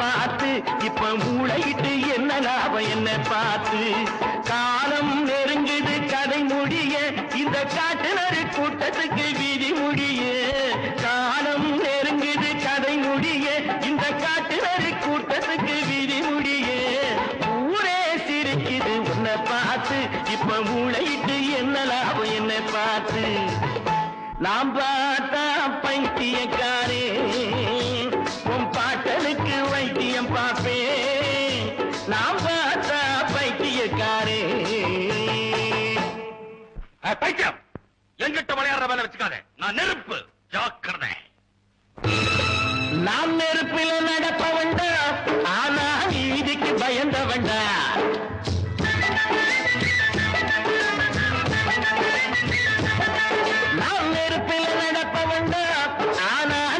பார்த்து இப்ப மூளையிட்டு என்ன லாபம் என்ன பார்த்து காலம் நெருங்குது கதை முடிய இந்த காட்டுநரு கூட்டத்துக்கு விதி முடிய காலம் நெருங்குது கதை முடிய இந்த காட்டுநரு கூட்டத்துக்கு விதி முடிய ஊரே சிரிக்குது உன்னை பார்த்து இப்ப மூளையிட்டு என்ன லாபம் என்ன பார்த்து நாம் பார்த்தா பைத்தியக்காரே உன் பாட்டனுக்கு வைத்தியம் பார்ப்பேன் நாம் பார்த்தா பைத்தியக்காரே பைத்தியம் எங்கிட்ட விளையாடுற வேலை வச்சுக்காத நான் நெருப்பு ஜாக்கிரதை நாம் நெருப்பில் நடப்பவண்ட